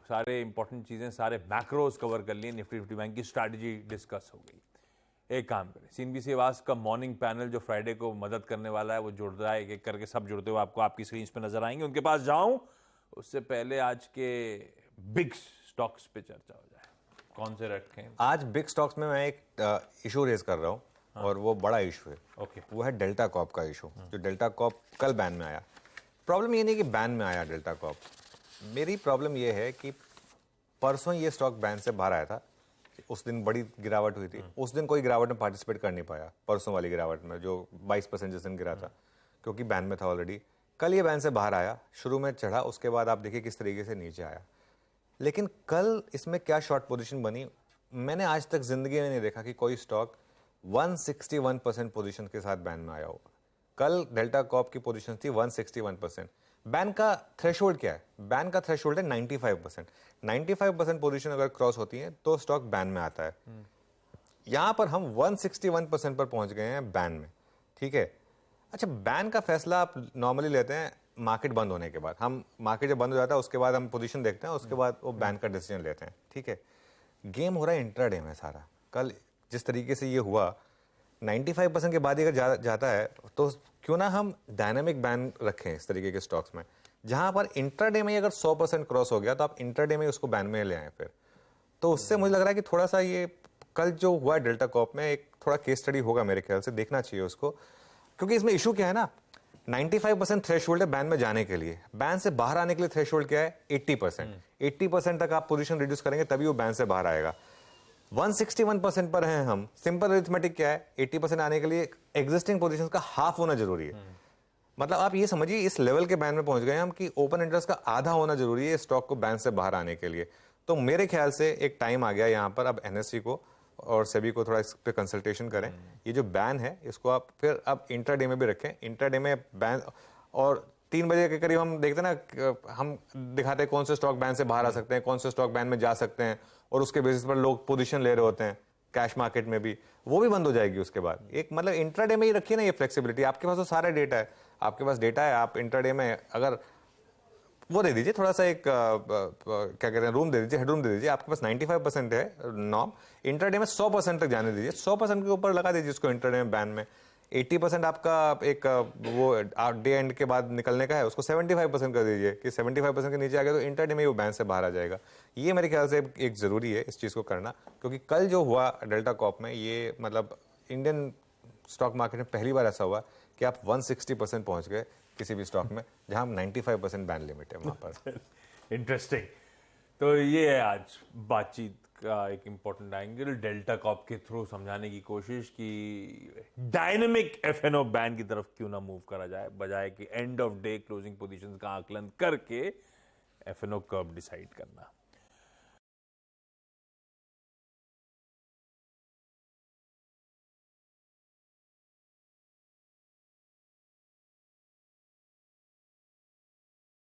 सारे इंपॉर्टेंट चीज़ें, सारे मैक्रोज कवर कर लिए, निफ्टी 50 बैंक की स्ट्रैटेजी डिस्कस हो गई। एक काम करें, CNBC आवाज का मॉर्निंग पैनल जो फ्राइडे को मदद करने वाला है वो जुड़ रहा है, एक एक करके सब जुड़ते हुए आपको आपकी स्क्रीन पे नजर आएंगे। उनके पास जाऊं उससे पहले आज के बिग स्टॉक्स पे चर्चा हो जाए। कौन से रखें आज? बिग स्टॉक्स में मैं एक इशू रेज कर रहा हूँ और वो बड़ा इशू है। ओके। वो है डेल्टा कॉप का इशू। जो डेल्टा कॉप कल बैन में आया, प्रॉब्लम ये नहीं कि बैन में आया डेल्टा कॉप, मेरी प्रॉब्लम ये है कि परसों ये स्टॉक बैन से बाहर आया था, उस दिन बड़ी गिरावट हुई थी, उस दिन कोई गिरावट में पार्टिसिपेट कर नहीं पाया, परसों वाली गिरावट में जो 22% जिस दिन गिरा था, क्योंकि बैन में था ऑलरेडी। कल ये बैन से बाहर आया, शुरू में चढ़ा, उसके बाद आप देखिए किस तरीके से नीचे आया। लेकिन कल इसमें क्या शॉर्ट पोजीशन बनी, मैंने आज तक जिंदगी में नहीं देखा कि कोई स्टॉक 161% पोजीशन के साथ बैन में आया हो। कल डेल्टा कॉप की पोजीशन थी 161%। बैन का थ्रेशोल्ड क्या है? बैन का थ्रेशोल्ड है 95%। 95% पोजीशन अगर क्रॉस होती है तो स्टॉक बैन में आता है। यहां पर हम 161% पर पहुंच गए हैं बैन में, ठीक है। अच्छा, बैन का फैसला आप नॉर्मली लेते हैं मार्केट बंद होने के बाद। हम मार्केट जब बंद हो जाता है उसके बाद हम पोजीशन देखते हैं, उसके बाद वो बैन का डिसीजन लेते हैं, ठीक है। गेम हो रहा है इंट्राडे में सारा। कल जिस तरीके से ये हुआ, 95% के बाद अगर जाता है तो क्यों ना हम डायनामिक बैन रखें इस तरीके के स्टॉक्स में, जहां पर इंट्राडे में अगर 100% क्रॉस हो गया तो आप इंट्राडे में उसको बैन में ले आए फिर। तो उससे मुझे लग रहा है कि थोड़ा सा ये कल जो हुआ डेल्टा कॉप में एक थोड़ा केस स्टडी होगा, मेरे ख्याल से देखना चाहिए उसको। क्योंकि इसमें इशू क्या है ना, 95% थ्रेशोल्ड है बैन में जाने के लिए, बैन से बाहर आने के लिए थ्रेशोल्ड क्या है? 80%। 80% तक आप पोजीशन रिड्यूस करेंगे तभी वो बैन से बाहर आएगा। 161% पर हैं हम। सिंपल अरिथमेटिक क्या है? 80% आने के लिए एग्जिस्टिंग पोजीशंस का हाफ होना जरूरी है। मतलब आप ये समझिए इस लेवल के बैन में पहुंच गए हम कि ओपन इंटरेस्ट का आधा होना जरूरी है स्टॉक को बैन से बाहर आने के लिए। तो मेरे ख्याल से एक टाइम आ गया यहां पर, अब NSE को और सेबी को थोड़ा इस पे कंसल्टेशन करें। ये जो बैन है इसको आप फिर अब इंट्राडे में भी रखें। इंट्राडे में बैन, और 3 बजे के करीब हम देखते हैं ना, हम दिखाते हैं कौन से स्टॉक बैन से बाहर आ सकते हैं, कौन से स्टॉक बैन में जा सकते हैं, और उसके बेसिस पर लोग पोजीशन ले रहे होते हैं कैश मार्केट में भी, वो भी बंद हो जाएगी उसके बाद। एक मतलब इंट्राडे में ही रखिए ना ये फ्लेक्सिबिलिटी। आपके पास तो सारा डेटा है, आपके पास डेटा है, आप इंट्राडे में अगर वो दे दीजिए थोड़ा सा एक क्या कहते हैं, रूम दे दीजिए, हेडरूम दे दीजिए। आपके पास 95% है नॉर्म, इंट्राडे में 100% तक जाने दीजिए, 100% के ऊपर लगा दीजिए इसको इंट्राडे में बैन में। 80% आपका एक वो डे एंड के बाद निकलने का है, उसको 75% कर दीजिए कि 75% के नीचे आ गया तो इंट्राडे में वो बैन से बाहर आ जाएगा। ये मेरे ख्याल से एक जरूरी है इस चीज को करना, क्योंकि कल जो हुआ डेल्टा कॉप में, ये मतलब इंडियन स्टॉक मार्केट में पहली बार ऐसा हुआ कि आप 160% पहुंच गए किसी भी स्टॉक में, जहां 95% बैन लिमिट है वहां पर। इंटरेस्टिंग। तो ये है आज बातचीत का एक इंपॉर्टेंट एंगल, डेल्टा कॉप के थ्रू समझाने की कोशिश कि डायनेमिक FNO बैन की तरफ क्यों ना मूव करा जाए, बजाय कि end of day closing positions का आकलन करके FNO कर्व डिसाइड करना।